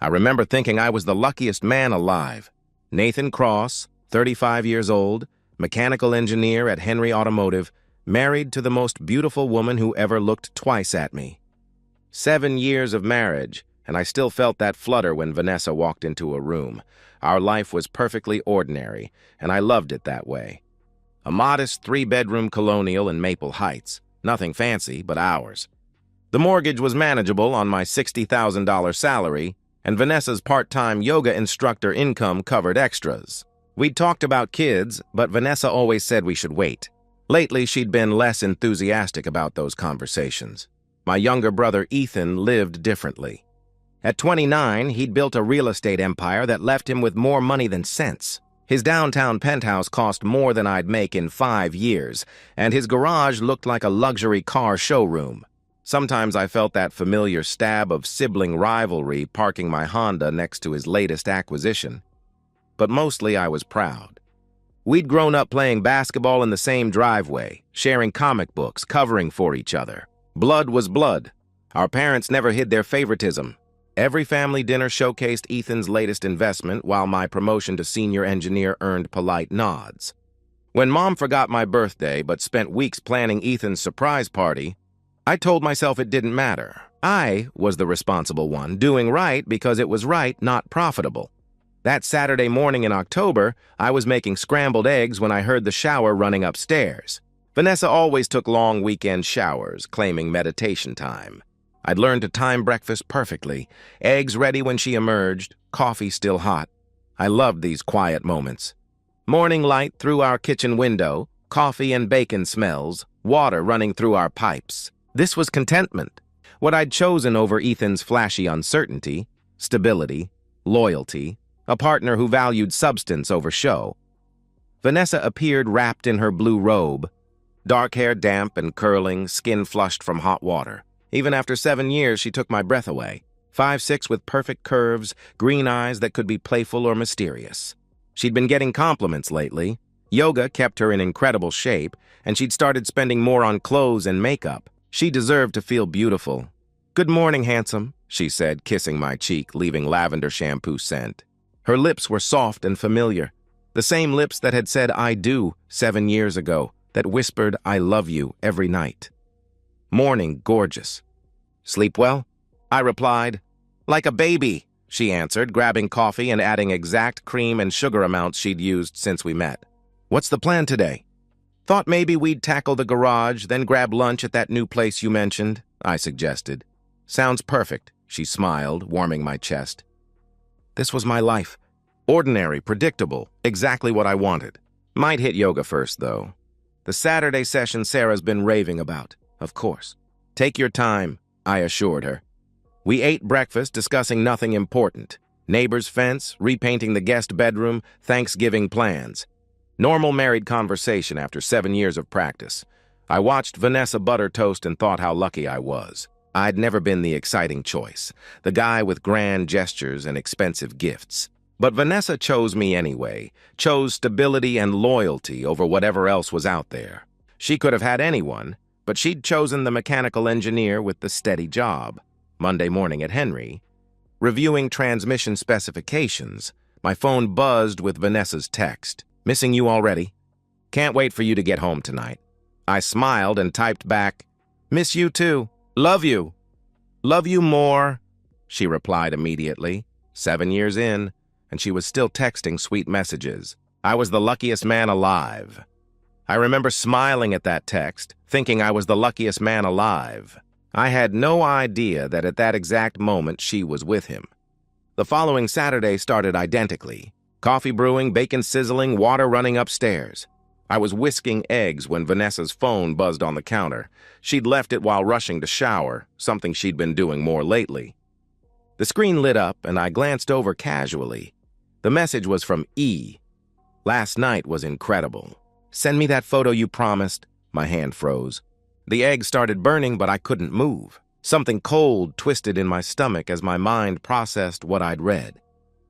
I remember thinking I was the luckiest man alive. Nathan Cross, 35 years old, mechanical engineer at Henry Automotive, married to the most beautiful woman who ever looked twice at me. 7 years of marriage, and I still felt that flutter when Vanessa walked into a room. Our life was perfectly ordinary, and I loved it that way. A modest 3-bedroom colonial in Maple Heights. Nothing fancy, but ours. The mortgage was manageable on my $60,000 salary, and Vanessa's part-time yoga instructor income covered extras. We'd talked about kids, but Vanessa always said we should wait. Lately, she'd been less enthusiastic about those conversations. My younger brother Ethan lived differently. At 29, he'd built a real estate empire that left him with more money than sense. His downtown penthouse cost more than I'd make in 5 years, and his garage looked like a luxury car showroom. Sometimes I felt that familiar stab of sibling rivalry parking my Honda next to his latest acquisition. But mostly I was proud. We'd grown up playing basketball in the same driveway, sharing comic books, covering for each other. Blood was blood. Our parents never hid their favoritism. Every family dinner showcased Ethan's latest investment, while my promotion to senior engineer earned polite nods. When Mom forgot my birthday but spent weeks planning Ethan's surprise party, I told myself it didn't matter. I was the responsible one, doing right because it was right, not profitable. That Saturday morning in October, I was making scrambled eggs when I heard the shower running upstairs. Vanessa always took long weekend showers, claiming meditation time. I'd learned to time breakfast perfectly, eggs ready when she emerged, coffee still hot. I loved these quiet moments. Morning light through our kitchen window, coffee and bacon smells, water running through our pipes. This was contentment, what I'd chosen over Ethan's flashy uncertainty, stability, loyalty, a partner who valued substance over show. Vanessa appeared wrapped in her blue robe, dark hair damp and curling, skin flushed from hot water. Even after 7 years, she took my breath away. 5'6" with perfect curves, green eyes that could be playful or mysterious. She'd been getting compliments lately. Yoga kept her in incredible shape, and she'd started spending more on clothes and makeup. She deserved to feel beautiful. "Good morning, handsome," she said, kissing my cheek, leaving lavender shampoo scent. Her lips were soft and familiar. The same lips that had said "I do" 7 years ago, that whispered "I love you" every night. Morning, gorgeous. "Sleep well?" I replied. "Like a baby," she answered, grabbing coffee and adding exact cream and sugar amounts she'd used since we met. "What's the plan today?" "Thought maybe we'd tackle the garage, then grab lunch at that new place you mentioned," I suggested. "Sounds perfect," she smiled, warming my chest. This was my life. Ordinary, predictable, exactly what I wanted. Might hit yoga first, though. The Saturday session Sarah's been raving about. Of course. "Take your time," I assured her. We ate breakfast, discussing nothing important. Neighbor's fence, repainting the guest bedroom, Thanksgiving plans. Normal married conversation after 7 years of practice. I watched Vanessa butter toast and thought how lucky I was. I'd never been the exciting choice, the guy with grand gestures and expensive gifts. But Vanessa chose me anyway, chose stability and loyalty over whatever else was out there. She could have had anyone, but she'd chosen the mechanical engineer with the steady job. Monday morning at Henry, reviewing transmission specifications, my phone buzzed with Vanessa's text. "Missing you already. Can't wait for you to get home tonight." I smiled and typed back, "Miss you too. Love you." "Love you more," she replied immediately. 7 years in, and she was still texting sweet messages. I was the luckiest man alive. I remember smiling at that text, thinking I was the luckiest man alive. I had no idea that at that exact moment she was with him. The following Saturday started identically. Coffee brewing, bacon sizzling, water running upstairs. I was whisking eggs when Vanessa's phone buzzed on the counter. She'd left it while rushing to shower, something she'd been doing more lately. The screen lit up, and I glanced over casually. The message was from E. "Last night was incredible. Send me that photo you promised." My hand froze. The egg started burning, but I couldn't move. Something cold twisted in my stomach as my mind processed what I'd read.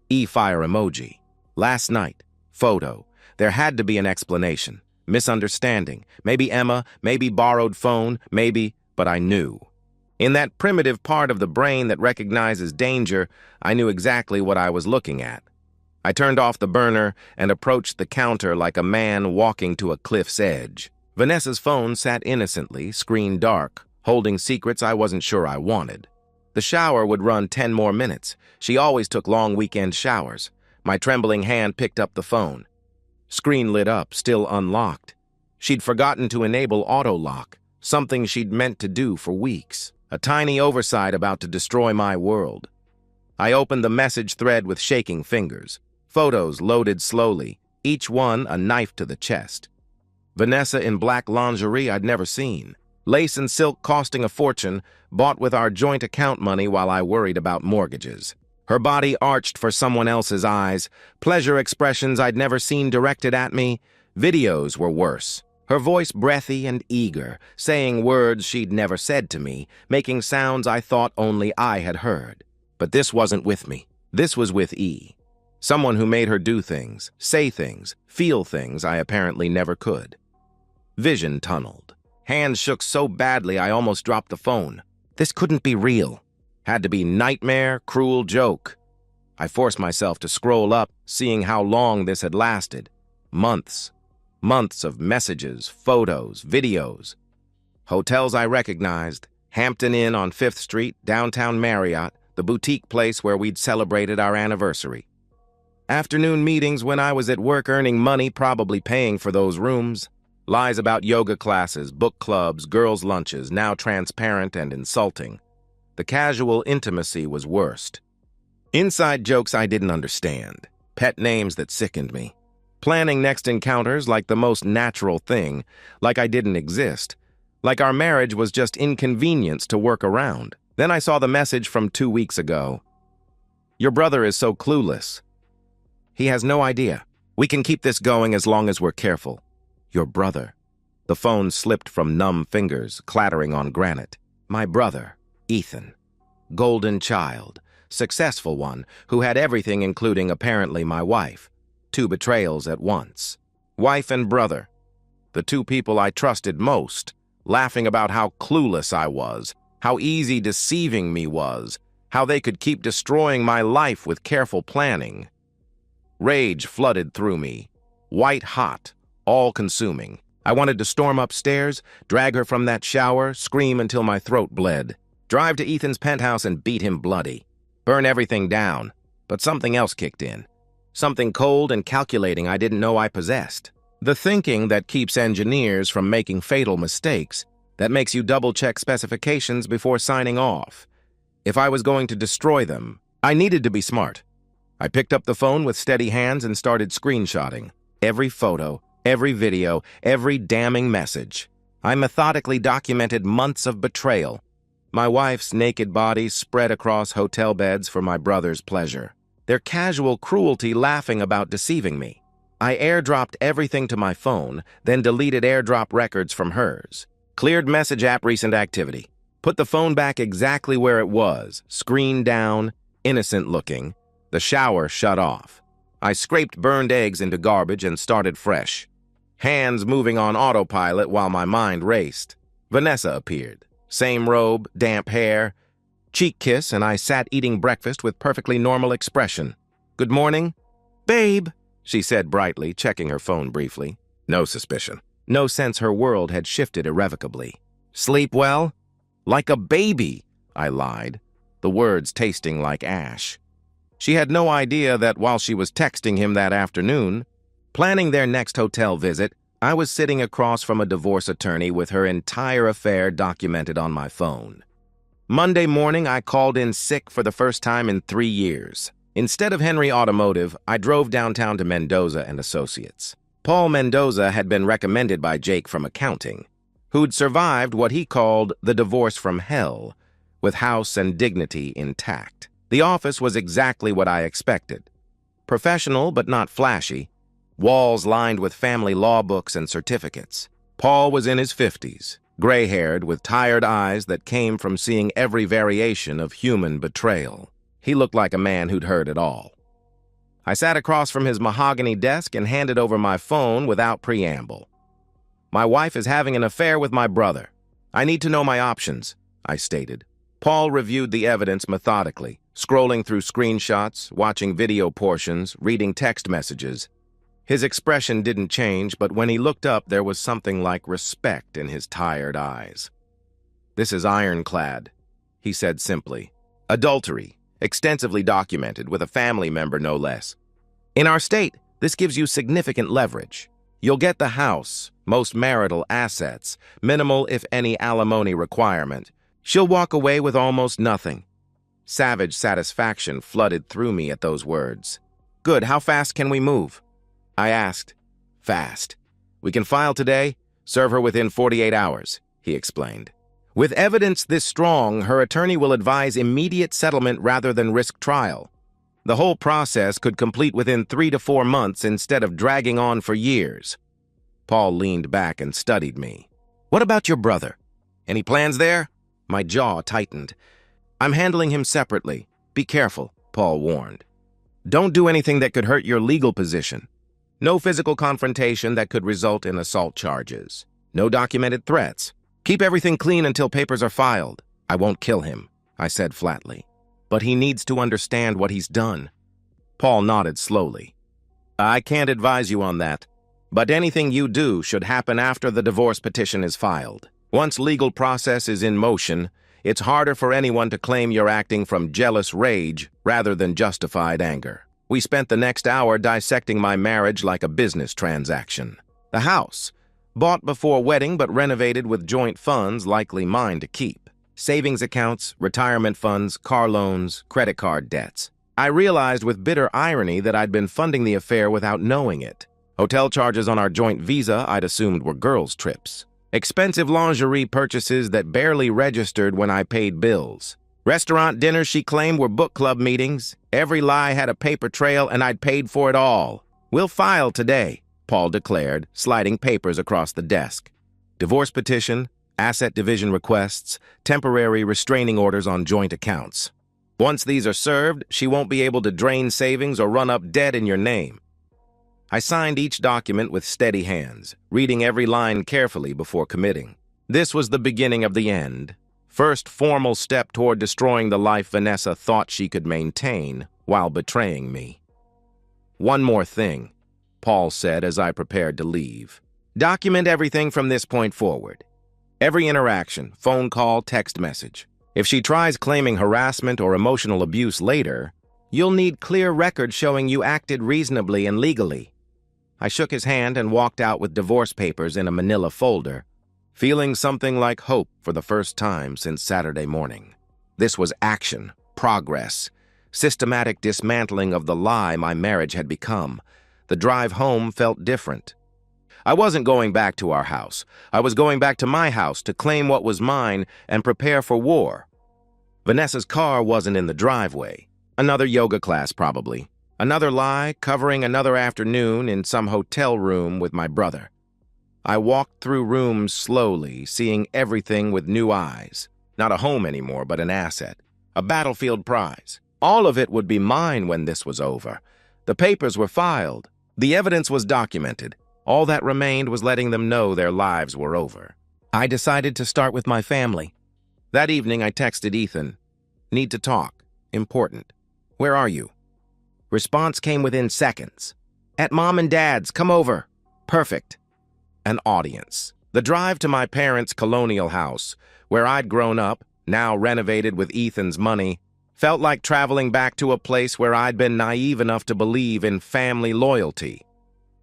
E-fire emoji. Last night. Photo. There had to be an explanation. Misunderstanding. Maybe Emma, maybe borrowed phone, maybe, but I knew. In that primitive part of the brain that recognizes danger, I knew exactly what I was looking at. I turned off the burner and approached the counter like a man walking to a cliff's edge. Vanessa's phone sat innocently, screen dark, holding secrets I wasn't sure I wanted. The shower would run 10 more minutes. She always took long weekend showers. My trembling hand picked up the phone. Screen lit up, still unlocked. She'd forgotten to enable auto-lock, something she'd meant to do for weeks. A tiny oversight about to destroy my world. I opened the message thread with shaking fingers. Photos loaded slowly, each one a knife to the chest. Vanessa in black lingerie I'd never seen. Lace and silk costing a fortune, bought with our joint account money while I worried about mortgages. Her body arched for someone else's eyes, pleasure expressions I'd never seen directed at me. Videos were worse. Her voice breathy and eager, saying words she'd never said to me, making sounds I thought only I had heard. But this wasn't with me. This was with E. Someone who made her do things, say things, feel things I apparently never could. Vision tunneled. Hands shook so badly I almost dropped the phone. This couldn't be real. Had to be nightmare, cruel joke. I forced myself to scroll up, seeing how long this had lasted. Months. Months of messages, photos, videos. Hotels I recognized. Hampton Inn on 5th Street, downtown Marriott, the boutique place where we'd celebrated our anniversary. Afternoon meetings when I was at work earning money, probably paying for those rooms. Lies about yoga classes, book clubs, girls' lunches, now transparent and insulting. The casual intimacy was worst. Inside jokes I didn't understand. Pet names that sickened me. Planning next encounters like the most natural thing, like I didn't exist. Like our marriage was just inconvenience to work around. Then I saw the message from 2 weeks ago. Your brother is so clueless. He has no idea. We can keep this going as long as we're careful. Your brother. The phone slipped from numb fingers, clattering on granite. My brother, Ethan. Golden child. Successful one, who had everything including apparently my wife. 2 betrayals at once. Wife and brother. The 2 people I trusted most, laughing about how clueless I was, how easy deceiving me was, how they could keep destroying my life with careful planning. Rage flooded through me. White hot. All-consuming. I wanted to storm upstairs, drag her from that shower, scream until my throat bled, drive to Ethan's penthouse and beat him bloody, burn everything down. But something else kicked in. Something cold and calculating I didn't know I possessed. The thinking that keeps engineers from making fatal mistakes, that makes you double-check specifications before signing off. If I was going to destroy them, I needed to be smart. I picked up the phone with steady hands and started screenshotting. Every photo, every video, every damning message. I methodically documented months of betrayal. My wife's naked body spread across hotel beds for my brother's pleasure. Their casual cruelty laughing about deceiving me. I airdropped everything to my phone, then deleted airdrop records from hers. Cleared message app recent activity. Put the phone back exactly where it was, screen down, innocent looking. The shower shut off. I scraped burned eggs into garbage and started fresh. Hands moving on autopilot while my mind raced. Vanessa appeared. Same robe, damp hair, cheek kiss, and I sat eating breakfast with perfectly normal expression. Good morning? Babe, she said brightly, checking her phone briefly. No suspicion. No sense her world had shifted irrevocably. Sleep well? Like a baby, I lied, the words tasting like ash. She had no idea that while she was texting him that afternoon, planning their next hotel visit, I was sitting across from a divorce attorney with her entire affair documented on my phone. Monday morning, I called in sick for the first time in 3 years. Instead of Henry Automotive, I drove downtown to Mendoza and Associates. Paul Mendoza had been recommended by Jake from accounting, who'd survived what he called the divorce from hell, with house and dignity intact. The office was exactly what I expected. Professional but not flashy, walls lined with family law books and certificates. Paul was in his 50s, gray-haired with tired eyes that came from seeing every variation of human betrayal. He looked like a man who'd heard it all. I sat across from his mahogany desk and handed over my phone without preamble. My wife is having an affair with my brother. I need to know my options. I stated. Paul reviewed the evidence methodically, scrolling through screenshots, watching video portions, reading text messages. His expression didn't change, but when he looked up, there was something like respect in his tired eyes. "This is ironclad," he said simply. "Adultery, extensively documented, with a family member no less. In our state, this gives you significant leverage. You'll get the house, most marital assets, minimal if any alimony requirement. She'll walk away with almost nothing." Savage satisfaction flooded through me at those words. "Good, how fast can we move?" I asked. "Fast. We can file today, serve her within 48 hours, he explained. "With evidence this strong, her attorney will advise immediate settlement rather than risk trial. The whole process could complete within 3 to 4 months instead of dragging on for years." Paul leaned back and studied me. "What about your brother? Any plans there?" My jaw tightened. "I'm handling him separately. Be careful," Paul warned. "Don't do anything that could hurt your legal position. No physical confrontation that could result in assault charges. No documented threats. Keep everything clean until papers are filed. I won't kill him," I said flatly. "But he needs to understand what he's done." Paul nodded slowly. "I can't advise you on that, but anything you do should happen after the divorce petition is filed. Once legal process is in motion, it's harder for anyone to claim you're acting from jealous rage rather than justified anger." We spent the next hour dissecting my marriage like a business transaction. The house, bought before wedding but renovated with joint funds likely mine to keep. Savings accounts, retirement funds, car loans, credit card debts. I realized with bitter irony that I'd been funding the affair without knowing it. Hotel charges on our joint visa I'd assumed were girls' trips. Expensive lingerie purchases that barely registered when I paid bills. Restaurant dinners she claimed were book club meetings. Every lie had a paper trail and I'd paid for it all. "We'll file today," Paul declared, sliding papers across the desk. Divorce petition, asset division requests, temporary restraining orders on joint accounts. Once these are served, she won't be able to drain savings or run up debt in your name. I signed each document with steady hands, reading every line carefully before committing. This was the beginning of the end. First formal step toward destroying the life Vanessa thought she could maintain while betraying me. "One more thing," Paul said as I prepared to leave. "Document everything from this point forward. Every interaction, phone call, text message. If she tries claiming harassment or emotional abuse later, you'll need clear records showing you acted reasonably and legally." I shook his hand and walked out with divorce papers in a manila folder, feeling something like hope for the first time since Saturday morning. This was action, progress, systematic dismantling of the lie my marriage had become. The drive home felt different. I wasn't going back to our house. I was going back to my house to claim what was mine and prepare for war. Vanessa's car wasn't in the driveway. Another yoga class, probably. Another lie covering another afternoon in some hotel room with my brother. I walked through rooms slowly, seeing everything with new eyes. Not a home anymore, but an asset. A battlefield prize. All of it would be mine when this was over. The papers were filed. The evidence was documented. All that remained was letting them know their lives were over. I decided to start with my family. That evening, I texted Ethan. "Need to talk. Important. Where are you?" Response came within seconds. "At Mom and Dad's. Come over." Perfect. An audience. The drive to my parents' colonial house, where I'd grown up, now renovated with Ethan's money, felt like traveling back to a place where I'd been naive enough to believe in family loyalty.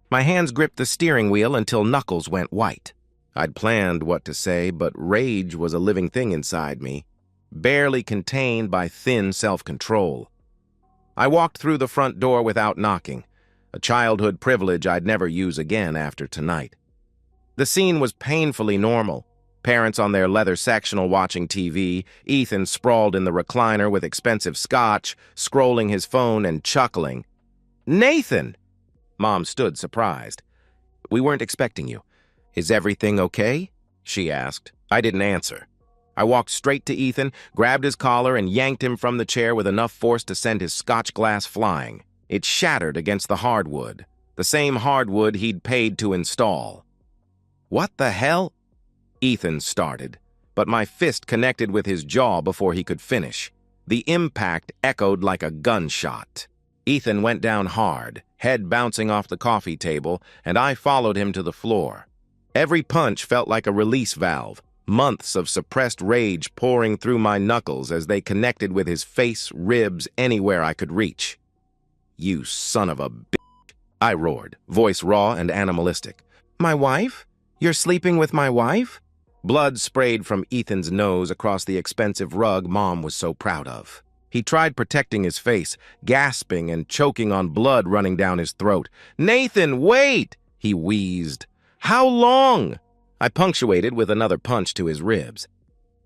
My hands gripped the steering wheel until knuckles went white. I'd planned what to say, but rage was a living thing inside me, barely contained by thin self-control. I walked through the front door without knocking, a childhood privilege I'd never use again after tonight. The scene was painfully normal. Parents on their leather sectional watching TV, Ethan sprawled in the recliner with expensive scotch, scrolling his phone and chuckling. "Nathan!" Mom stood surprised. "We weren't expecting you. Is everything okay?" she asked. I didn't answer. I walked straight to Ethan, grabbed his collar, and yanked him from the chair with enough force to send his scotch glass flying. It shattered against the hardwood, the same hardwood he'd paid to install. "What the hell?" Ethan started, but my fist connected with his jaw before he could finish. The impact echoed like a gunshot. Ethan went down hard, head bouncing off the coffee table, and I followed him to the floor. Every punch felt like a release valve, months of suppressed rage pouring through my knuckles as they connected with his face, ribs, anywhere I could reach. "You son of a bitch," I roared, voice raw and animalistic. "My wife? You're sleeping with my wife?" Blood sprayed from Ethan's nose across the expensive rug Mom was so proud of. He tried protecting his face, gasping and choking on blood running down his throat. "Nathan, wait!" he wheezed. "How long?" I punctuated with another punch to his ribs.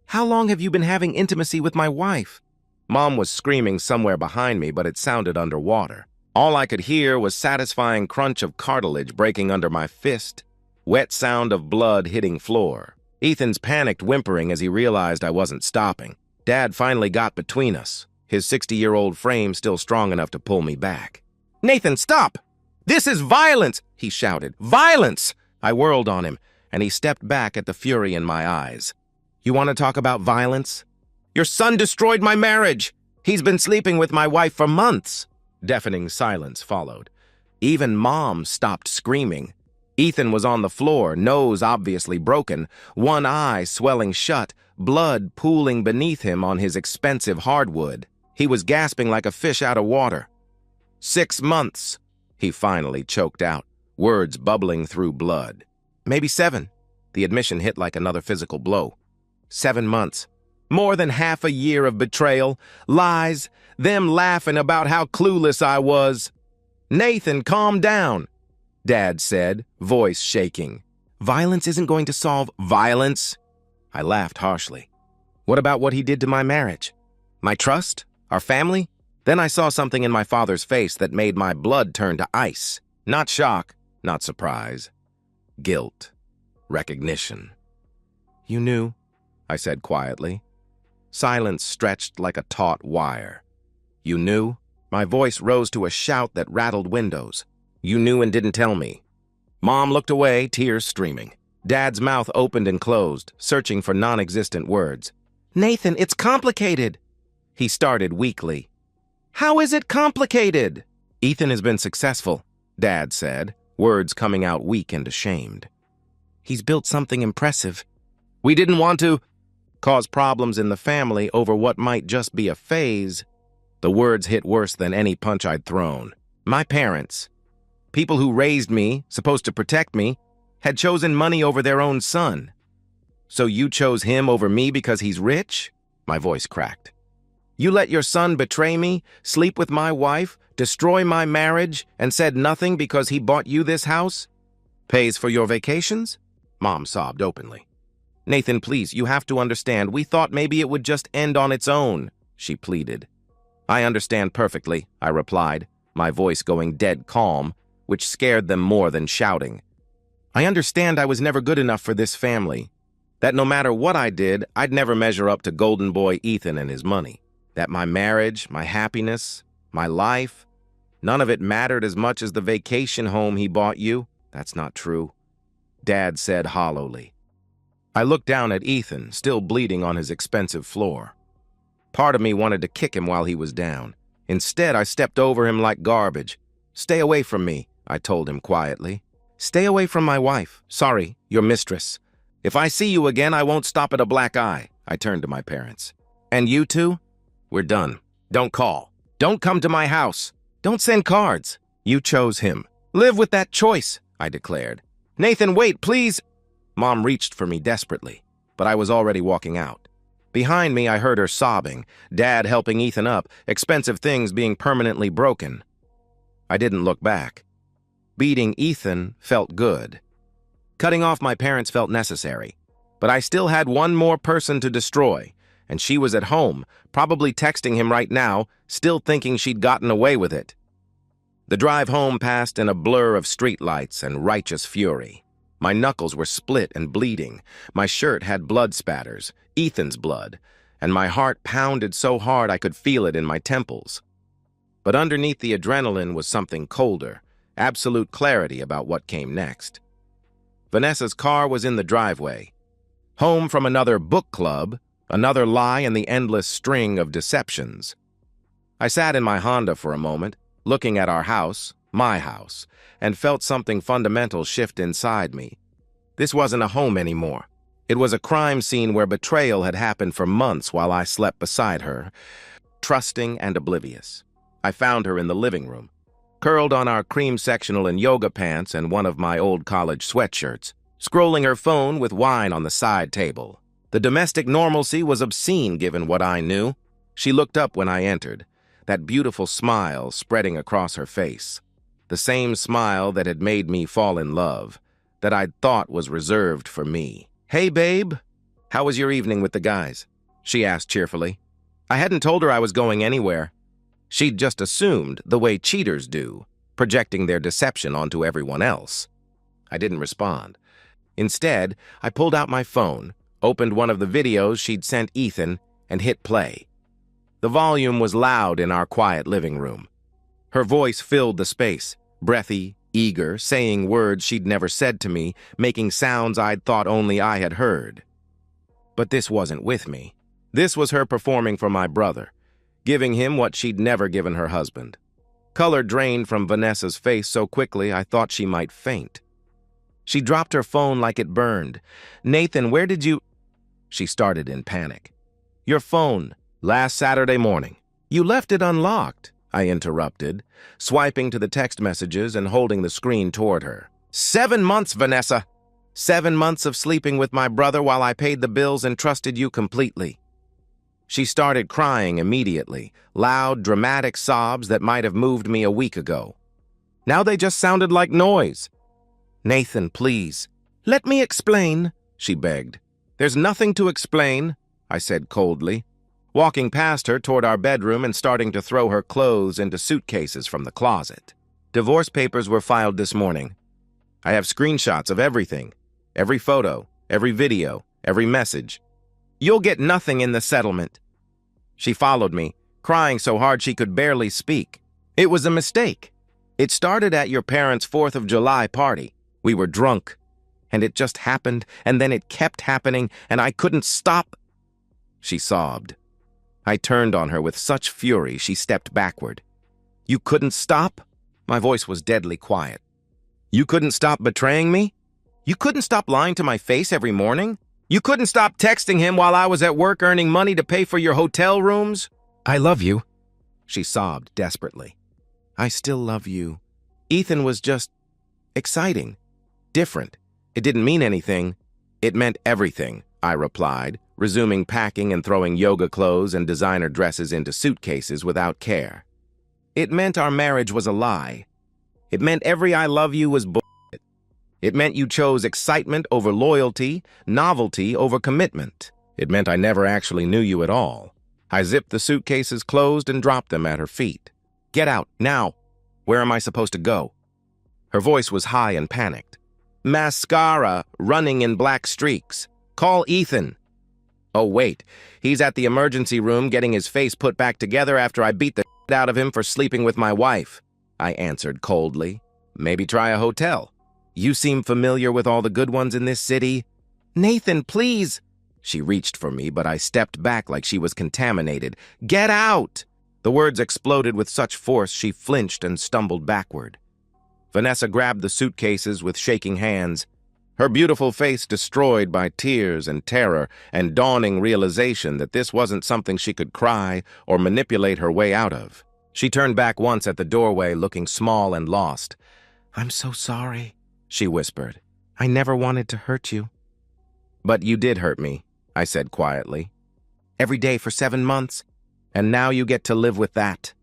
"How long have you been having intimacy with my wife?" Mom was screaming somewhere behind me, but it sounded underwater. All I could hear was satisfying crunch of cartilage breaking under my fist, wet sound of blood hitting floor. Ethan's panicked whimpering as he realized I wasn't stopping. Dad finally got between us, his 60-year-old frame still strong enough to pull me back. "Nathan, stop! This is violence!" he shouted. "Violence!" I whirled on him, and he stepped back at the fury in my eyes. "You want to talk about violence? Your son destroyed my marriage! He's been sleeping with my wife for months!" Deafening silence followed. Even Mom stopped screaming. Ethan was on the floor, nose obviously broken, one eye swelling shut, blood pooling beneath him on his expensive hardwood. He was gasping like a fish out of water. "6 months," he finally choked out, words bubbling through blood. "Maybe 7. The admission hit like another physical blow. 7 months. More than half a year of betrayal, lies, them laughing about how clueless I was. "Nathan, calm down," Dad said, voice shaking. "Violence isn't going to solve violence." I laughed harshly. "What about what he did to my marriage? My trust? Our family?" Then I saw something in my father's face that made my blood turn to ice. Not shock, not surprise. Guilt. Recognition. "You knew," I said quietly. Silence stretched like a taut wire. "You knew?" My voice rose to a shout that rattled windows. "You knew and didn't tell me." Mom looked away, tears streaming. Dad's mouth opened and closed, searching for non-existent words. "Nathan, it's complicated," he started weakly. "How is it complicated?" "Ethan has been successful," Dad said, words coming out weak and ashamed. "He's built something impressive. We didn't want to cause problems in the family over what might just be a phase." The words hit worse than any punch I'd thrown. My parents, people who raised me, supposed to protect me, had chosen money over their own son. "So you chose him over me because he's rich?" My voice cracked. "You let your son betray me, sleep with my wife, destroy my marriage, and said nothing because he bought you this house? Pays for your vacations?" Mom sobbed openly. "Nathan, please, you have to understand. We thought maybe it would just end on its own," she pleaded. "I understand perfectly," I replied, my voice going dead calm, which scared them more than shouting. "I understand I was never good enough for this family. That no matter what I did, I'd never measure up to golden boy Ethan and his money. That my marriage, my happiness, my life, none of it mattered as much as the vacation home he bought you. That's not true," Dad said hollowly. I looked down at Ethan, still bleeding on his expensive floor. Part of me wanted to kick him while he was down. Instead, I stepped over him like garbage. "Stay away from me," I told him quietly. "Stay away from my wife. Sorry, your mistress. If I see you again, I won't stop at a black eye," I turned to my parents. "And you two? We're done. Don't call. Don't come to my house. Don't send cards. You chose him. Live with that choice," I declared. "Nathan, wait, please." Mom reached for me desperately, but I was already walking out. Behind me, I heard her sobbing, Dad helping Ethan up, expensive things being permanently broken. I didn't look back. Beating Ethan felt good. Cutting off my parents felt necessary, but I still had one more person to destroy, and she was at home, probably texting him right now, still thinking she'd gotten away with it. The drive home passed in a blur of streetlights and righteous fury. My knuckles were split and bleeding. My shirt had blood spatters, Ethan's blood, and my heart pounded so hard I could feel it in my temples. But underneath the adrenaline was something colder, absolute clarity about what came next. Vanessa's car was in the driveway. Home from another book club, another lie in the endless string of deceptions. I sat in my Honda for a moment, looking at our house, my house, and felt something fundamental shift inside me. This wasn't a home anymore. It was a crime scene where betrayal had happened for months while I slept beside her, trusting and oblivious. I found her in the living room, curled on our cream sectional in yoga pants and one of my old college sweatshirts, scrolling her phone with wine on the side table. The domestic normalcy was obscene given what I knew. She looked up when I entered, that beautiful smile spreading across her face. The same smile that had made me fall in love, that I'd thought was reserved for me. "Hey, babe, how was your evening with the guys?" she asked cheerfully. I hadn't told her I was going anywhere. She'd just assumed, the way cheaters do, projecting their deception onto everyone else. I didn't respond. Instead, I pulled out my phone, opened one of the videos she'd sent Ethan, and hit play. The volume was loud in our quiet living room. Her voice filled the space, breathy, eager, saying words she'd never said to me, making sounds I'd thought only I had heard. But this wasn't with me. This was her performing for my brother, giving him what she'd never given her husband. Color drained from Vanessa's face so quickly I thought she might faint. She dropped her phone like it burned. "Nathan, where did you—" She started in panic. "Your phone, last Saturday morning. You left it unlocked," I interrupted, swiping to the text messages and holding the screen toward her. 7 months, Vanessa! 7 months of sleeping with my brother while I paid the bills and trusted you completely." She started crying immediately, loud, dramatic sobs that might have moved me a week ago. Now they just sounded like noise. "Nathan, please. Let me explain," she begged. "There's nothing to explain," I said coldly, walking past her toward our bedroom and starting to throw her clothes into suitcases from the closet. "Divorce papers were filed this morning. I have screenshots of everything, every photo, every video, every message. You'll get nothing in the settlement." She followed me, crying so hard she could barely speak. "It was a mistake. It started at your parents' 4th of July party. We were drunk, and it just happened, and then it kept happening, and I couldn't stop." She sobbed. I turned on her with such fury she stepped backward. "You couldn't stop?" My voice was deadly quiet. "You couldn't stop betraying me? You couldn't stop lying to my face every morning? You couldn't stop texting him while I was at work earning money to pay for your hotel rooms?" "I love you," she sobbed desperately. "I still love you. Ethan was just exciting, different. It didn't mean anything. It meant everything," I replied, resuming packing and throwing yoga clothes and designer dresses into suitcases without care. "It meant our marriage was a lie. It meant every I love you was bullshit. It meant you chose excitement over loyalty, novelty over commitment. It meant I never actually knew you at all." I zipped the suitcases closed and dropped them at her feet. "Get out, now. Where am I supposed to go?" Her voice was high and panicked. "Mascara running in black streaks. Call Ethan." "Oh, wait. He's at the emergency room getting his face put back together after I beat the shit out of him for sleeping with my wife," I answered coldly. "Maybe try a hotel. You seem familiar with all the good ones in this city." "Nathan, please." She reached for me, but I stepped back like she was contaminated. "Get out!" The words exploded with such force she flinched and stumbled backward. Vanessa grabbed the suitcases with shaking hands, her beautiful face destroyed by tears and terror and dawning realization that this wasn't something she could cry or manipulate her way out of. She turned back once at the doorway, looking small and lost. "I'm so sorry," she whispered. "I never wanted to hurt you." "But you did hurt me," I said quietly. "Every day for 7 months, and now you get to live with that."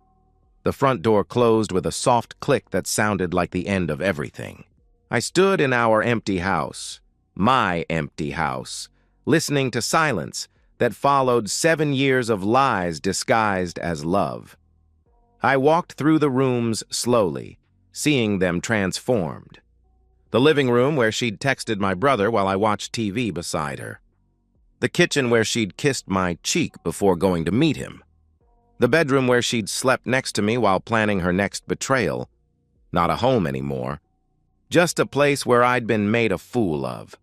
The front door closed with a soft click that sounded like the end of everything. I stood in our empty house, my empty house, listening to silence that followed 7 years of lies disguised as love. I walked through the rooms slowly, seeing them transformed. The living room where she'd texted my brother while I watched TV beside her. The kitchen where she'd kissed my cheek before going to meet him. The bedroom where she'd slept next to me while planning her next betrayal. Not a home anymore. Just a place where I'd been made a fool of.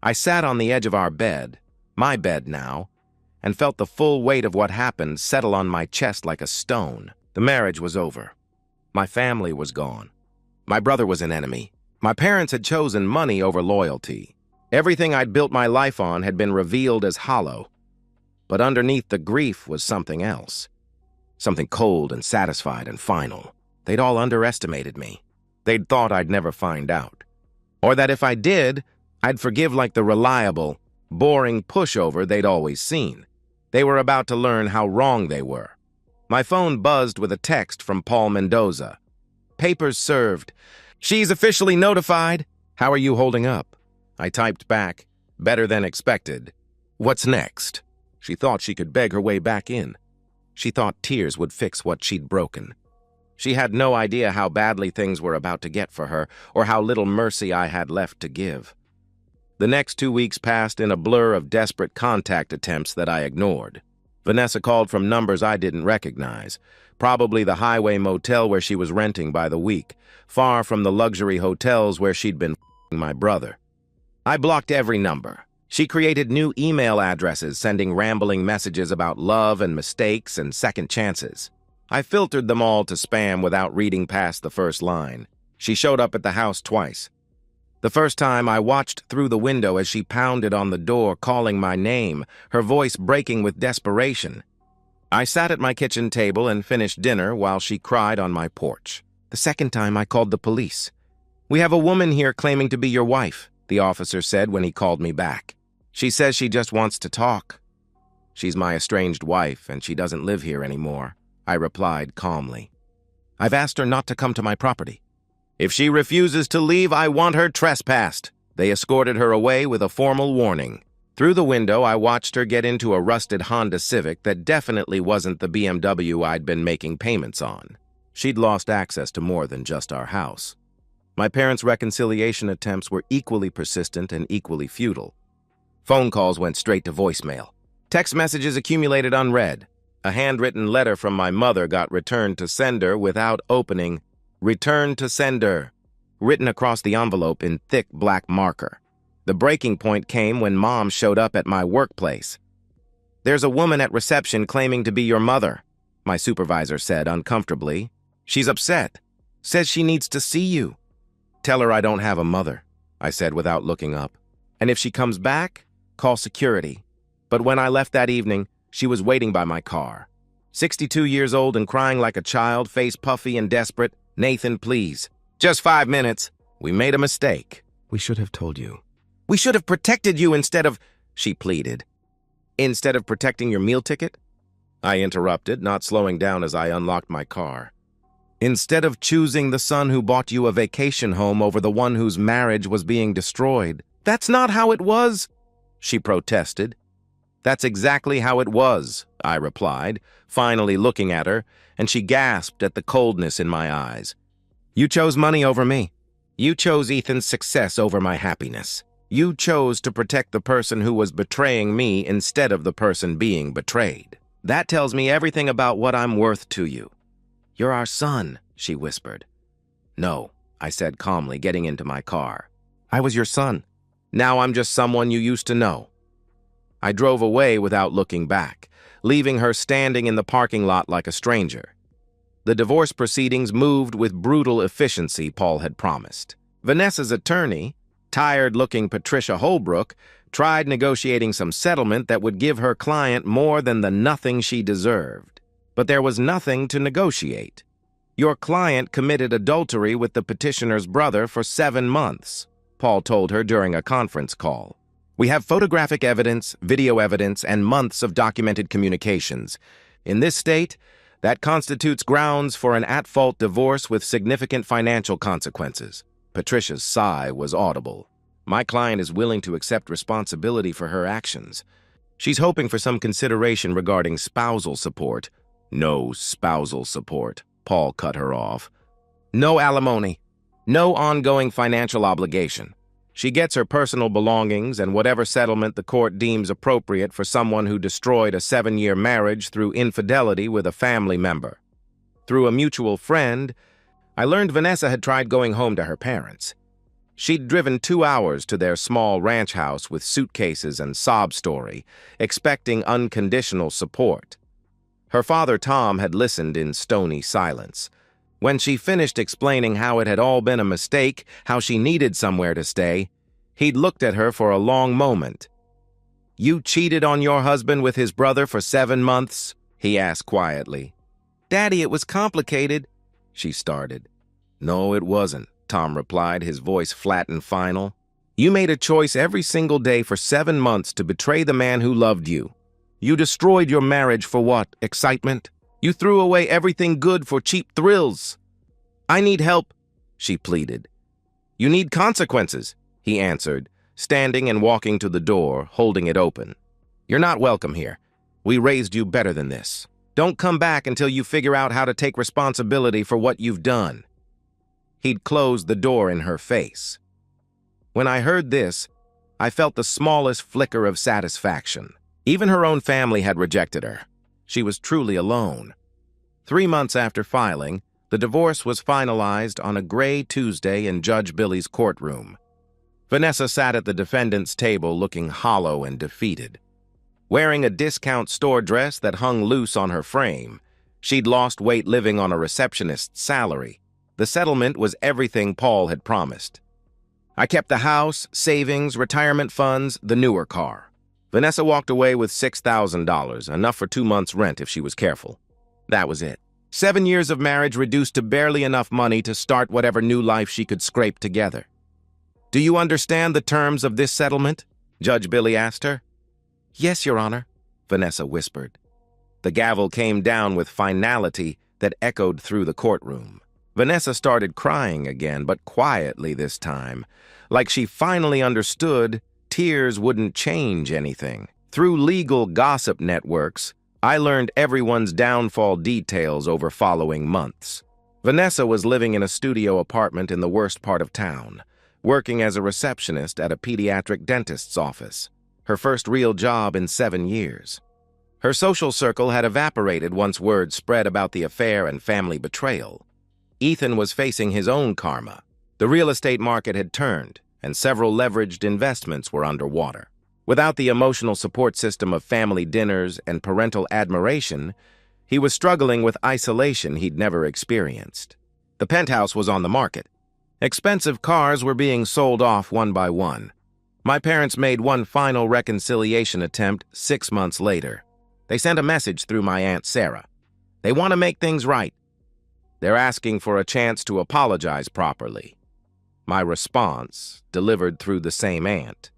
I sat on the edge of our bed, my bed now, and felt the full weight of what happened settle on my chest like a stone. The marriage was over. My family was gone. My brother was an enemy. My parents had chosen money over loyalty. Everything I'd built my life on had been revealed as hollow. But underneath the grief was something else. Something cold and satisfied and final. They'd all underestimated me. They'd thought I'd never find out. Or that if I did, I'd forgive like the reliable, boring pushover they'd always seen. They were about to learn how wrong they were. My phone buzzed with a text from Paul Mendoza. Papers served. She's officially notified. How are you holding up? I typed back, better than expected. What's next? She thought she could beg her way back in. She thought tears would fix what she'd broken. She had no idea how badly things were about to get for her, or how little mercy I had left to give. The next 2 weeks passed in a blur of desperate contact attempts that I ignored. Vanessa called from numbers I didn't recognize, probably the highway motel where she was renting by the week, far from the luxury hotels where she'd been f***ing my brother. I blocked every number. She created new email addresses sending rambling messages about love and mistakes and second chances. I filtered them all to spam without reading past the first line. She showed up at the house twice. The first time, I watched through the window as she pounded on the door, calling my name, her voice breaking with desperation. I sat at my kitchen table and finished dinner while she cried on my porch. The second time, I called the police. "We have a woman here claiming to be your wife," the officer said when he called me back. "She says she just wants to talk." "She's my estranged wife, and she doesn't live here anymore," I replied calmly. "I've asked her not to come to my property. If she refuses to leave, I want her trespassed." They escorted her away with a formal warning. Through the window, I watched her get into a rusted Honda Civic that definitely wasn't the BMW I'd been making payments on. She'd lost access to more than just our house. My parents' reconciliation attempts were equally persistent and equally futile. Phone calls went straight to voicemail. Text messages accumulated unread. A handwritten letter from my mother got returned to sender without opening. "Return to sender," written across the envelope in thick black marker. The breaking point came when Mom showed up at my workplace. "There's a woman at reception claiming to be your mother," my supervisor said uncomfortably. "She's upset. Says she needs to see you." "Tell her I don't have a mother," I said without looking up. "And if she comes back, call security." But when I left that evening, she was waiting by my car. 62 years old and crying like a child, face puffy and desperate. "Nathan, please. Just 5 minutes. We made a mistake. We should have told you. We should have protected you instead of," she pleaded. "Instead of protecting your meal ticket?" I interrupted, not slowing down as I unlocked my car. "Instead of choosing the son who bought you a vacation home over the one whose marriage was being destroyed." "That's not how it was," she protested. "That's exactly how it was," I replied, finally looking at her, and she gasped at the coldness in my eyes. "You chose money over me. You chose Ethan's success over my happiness. You chose to protect the person who was betraying me instead of the person being betrayed. That tells me everything about what I'm worth to you." "You're our son," she whispered. "No," I said calmly, getting into my car. "I was your son. Now I'm just someone you used to know." I drove away without looking back, leaving her standing in the parking lot like a stranger. The divorce proceedings moved with brutal efficiency Paul had promised. Vanessa's attorney, tired-looking Patricia Holbrook, tried negotiating some settlement that would give her client more than the nothing she deserved. But there was nothing to negotiate. "Your client committed adultery with the petitioner's brother for 7 months, Paul told her during a conference call. "We have photographic evidence, video evidence, and months of documented communications. In this state, that constitutes grounds for an at-fault divorce with significant financial consequences." Patricia's sigh was audible. "My client is willing to accept responsibility for her actions. She's hoping for some consideration regarding spousal support." "No spousal support," Paul cut her off. "No alimony. No ongoing financial obligation. She gets her personal belongings and whatever settlement the court deems appropriate for someone who destroyed a 7-year marriage through infidelity with a family member. Through a mutual friend, I learned Vanessa had tried going home to her parents. She'd driven 2 hours to their small ranch house with suitcases and sob story, expecting unconditional support. Her father, Tom, had listened in stony silence. When she finished explaining how it had all been a mistake, how she needed somewhere to stay, he'd looked at her for a long moment. "You cheated on your husband with his brother for 7 months?" he asked quietly. "Daddy, it was complicated," she started. "No, it wasn't," Tom replied, his voice flat and final. "You made a choice every single day for 7 months to betray the man who loved you. You destroyed your marriage for what? Excitement? You threw away everything good for cheap thrills." "I need help," she pleaded. "You need consequences," he answered, standing and walking to the door, holding it open. "You're not welcome here. We raised you better than this. Don't come back until you figure out how to take responsibility for what you've done." He'd closed the door in her face. When I heard this, I felt the smallest flicker of satisfaction. Even her own family had rejected her. She was truly alone. 3 months after filing, the divorce was finalized on a gray Tuesday in Judge Billy's courtroom. Vanessa sat at the defendant's table looking hollow and defeated. Wearing a discount store dress that hung loose on her frame, she'd lost weight living on a receptionist's salary. The settlement was everything Paul had promised. "I kept the house, savings, retirement funds, the newer car." Vanessa walked away with $6,000, enough for 2 months' rent if she was careful. That was it. 7 years of marriage reduced to barely enough money to start whatever new life she could scrape together. "Do you understand the terms of this settlement?" Judge Billy asked her. "Yes, Your Honor," Vanessa whispered. The gavel came down with finality that echoed through the courtroom. Vanessa started crying again, but quietly this time. Like she finally understood, tears wouldn't change anything. Through legal gossip networks, I learned everyone's downfall details over following months. Vanessa was living in a studio apartment in the worst part of town, working as a receptionist at a pediatric dentist's office, her first real job in 7 years. Her social circle had evaporated once word spread about the affair and family betrayal. Ethan was facing his own karma. The real estate market had turned, and several leveraged investments were underwater. Without the emotional support system of family dinners and parental admiration, he was struggling with isolation he'd never experienced. The penthouse was on the market. Expensive cars were being sold off one by one. My parents made one final reconciliation attempt 6 months later. They sent a message through my Aunt Sarah. They want to make things right. They're asking for a chance to apologize properly. My response, delivered through the same aunt.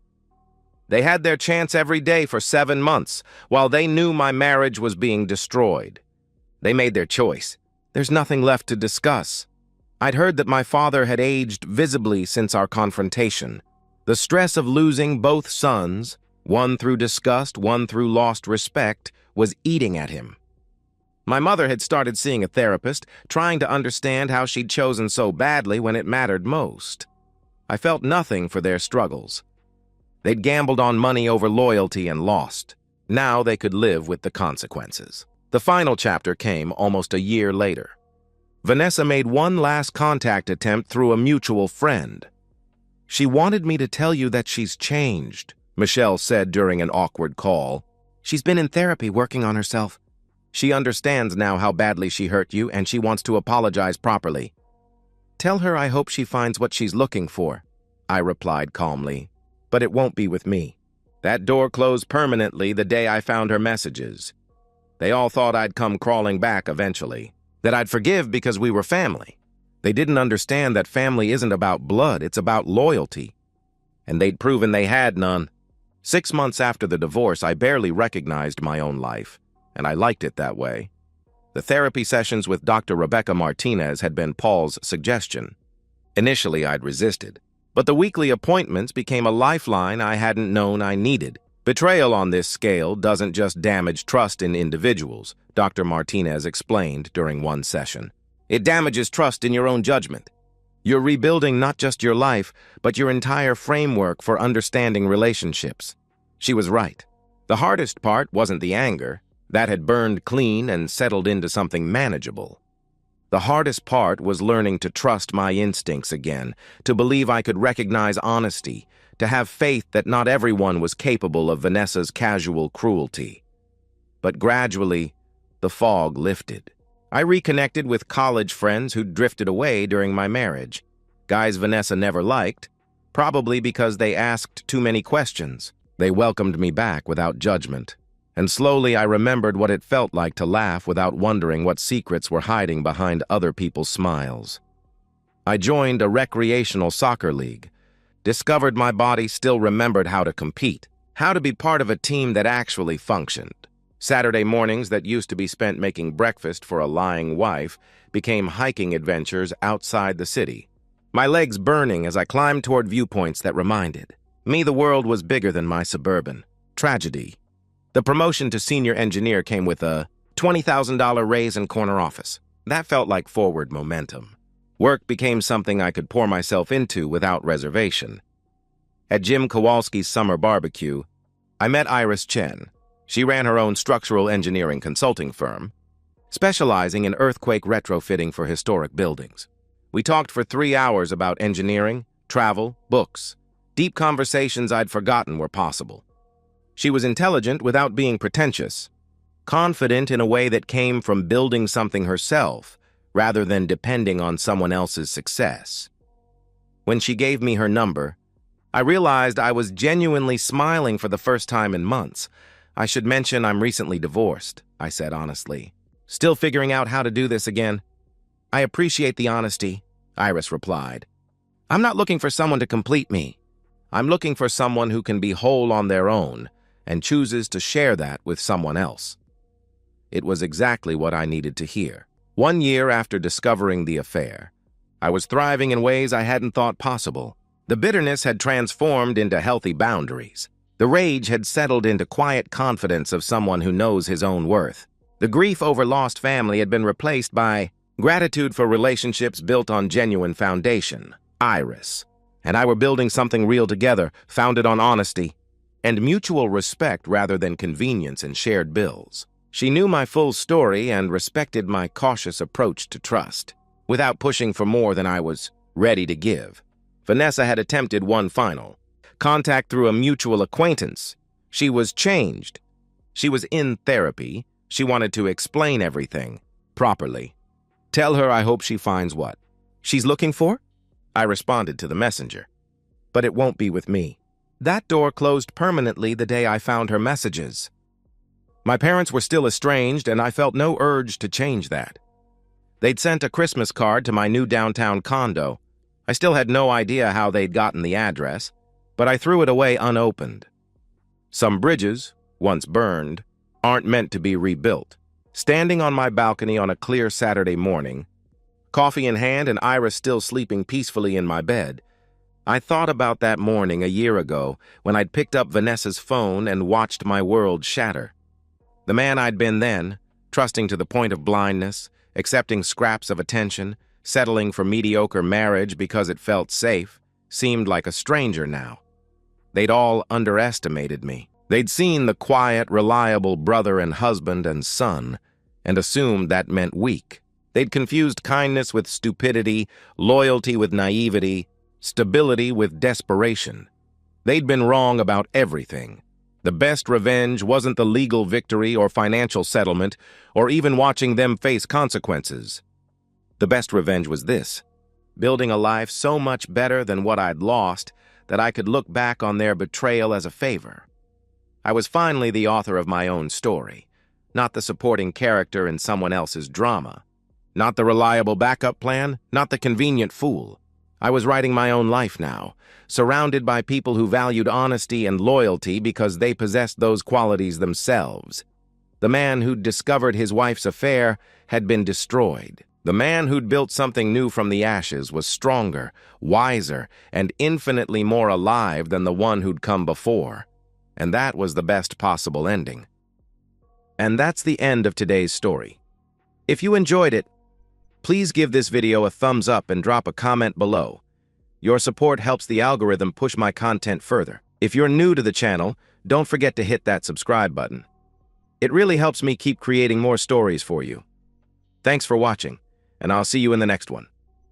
They had their chance every day for 7 months, while they knew my marriage was being destroyed. They made their choice. There's nothing left to discuss. I'd heard that my father had aged visibly since our confrontation. The stress of losing both sons, one through disgust, one through lost respect, was eating at him. My mother had started seeing a therapist, trying to understand how she'd chosen so badly when it mattered most. I felt nothing for their struggles. They'd gambled on money over loyalty and lost. Now they could live with the consequences. The final chapter came almost a year later. Vanessa made one last contact attempt through a mutual friend. "She wanted me to tell you that she's changed," Michelle said during an awkward call. "She's been in therapy working on herself. She understands now how badly she hurt you, and she wants to apologize properly. Tell her I hope she finds what she's looking for," I replied calmly. "But it won't be with me." That door closed permanently the day I found her messages. They all thought I'd come crawling back eventually, that I'd forgive because we were family. They didn't understand that family isn't about blood, it's about loyalty. And they'd proven they had none. 6 months after the divorce, I barely recognized my own life, and I liked it that way. The therapy sessions with Dr. Rebecca Martinez had been Paul's suggestion. Initially, I'd resisted, but the weekly appointments became a lifeline I hadn't known I needed. Betrayal on this scale doesn't just damage trust in individuals, Dr. Martinez explained during one session. It damages trust in your own judgment. You're rebuilding not just your life, but your entire framework for understanding relationships. She was right. The hardest part wasn't the anger. That had burned clean and settled into something manageable. The hardest part was learning to trust my instincts again, to believe I could recognize honesty, to have faith that not everyone was capable of Vanessa's casual cruelty. But gradually, the fog lifted. I reconnected with college friends who'd drifted away during my marriage. Guys Vanessa never liked, probably because they asked too many questions. They welcomed me back without judgment. And slowly I remembered what it felt like to laugh without wondering what secrets were hiding behind other people's smiles. I joined a recreational soccer league, discovered my body still remembered how to compete, how to be part of a team that actually functioned. Saturday mornings that used to be spent making breakfast for a lying wife became hiking adventures outside the city. My legs burning as I climbed toward viewpoints that reminded me the world was bigger than my suburban tragedy. The promotion to senior engineer came with a $20,000 raise and corner office. That felt like forward momentum. Work became something I could pour myself into without reservation. At Jim Kowalski's summer barbecue, I met Iris Chen. She ran her own structural engineering consulting firm, specializing in earthquake retrofitting for historic buildings. We talked for 3 hours about engineering, travel, books. Deep conversations I'd forgotten were possible. She was intelligent without being pretentious, confident in a way that came from building something herself rather than depending on someone else's success. When she gave me her number, I realized I was genuinely smiling for the first time in months. I should mention I'm recently divorced, I said honestly. Still figuring out how to do this again. I appreciate the honesty, Iris replied. I'm not looking for someone to complete me. I'm looking for someone who can be whole on their own and chooses to share that with someone else. It was exactly what I needed to hear. 1 year after discovering the affair, I was thriving in ways I hadn't thought possible. The bitterness had transformed into healthy boundaries. The rage had settled into quiet confidence of someone who knows his own worth. The grief over lost family had been replaced by gratitude for relationships built on genuine foundation. Iris and I were building something real together, founded on honesty and mutual respect rather than convenience and shared bills. She knew my full story and respected my cautious approach to trust, without pushing for more than I was ready to give. Vanessa had attempted one final contact through a mutual acquaintance. She was changed. She was in therapy. She wanted to explain everything properly. Tell her I hope she finds what she's looking for? I responded to the messenger. But it won't be with me. That door closed permanently the day I found her messages. My parents were still estranged, and I felt no urge to change that. They'd sent a Christmas card to my new downtown condo. I still had no idea how they'd gotten the address, but I threw it away unopened. Some bridges, once burned, aren't meant to be rebuilt. Standing on my balcony on a clear Saturday morning, coffee in hand and Iris still sleeping peacefully in my bed, I thought about that morning a year ago when I'd picked up Vanessa's phone and watched my world shatter. The man I'd been then, trusting to the point of blindness, accepting scraps of attention, settling for mediocre marriage because it felt safe, seemed like a stranger now. They'd all underestimated me. They'd seen the quiet, reliable brother and husband and son, and assumed that meant weak. They'd confused kindness with stupidity, loyalty with naivety, stability with desperation. They'd been wrong about everything. The best revenge wasn't the legal victory or financial settlement, or even watching them face consequences. The best revenge was this: building a life so much better than what I'd lost that I could look back on their betrayal as a favor. I was finally the author of my own story, not the supporting character in someone else's drama, not the reliable backup plan, not the convenient fool. I was writing my own life now, surrounded by people who valued honesty and loyalty because they possessed those qualities themselves. The man who'd discovered his wife's affair had been destroyed. The man who'd built something new from the ashes was stronger, wiser, and infinitely more alive than the one who'd come before. And that was the best possible ending. And that's the end of today's story. If you enjoyed it, please give this video a thumbs up and drop a comment below. Your support helps the algorithm push my content further. If you're new to the channel, don't forget to hit that subscribe button. It really helps me keep creating more stories for you. Thanks for watching, and I'll see you in the next one.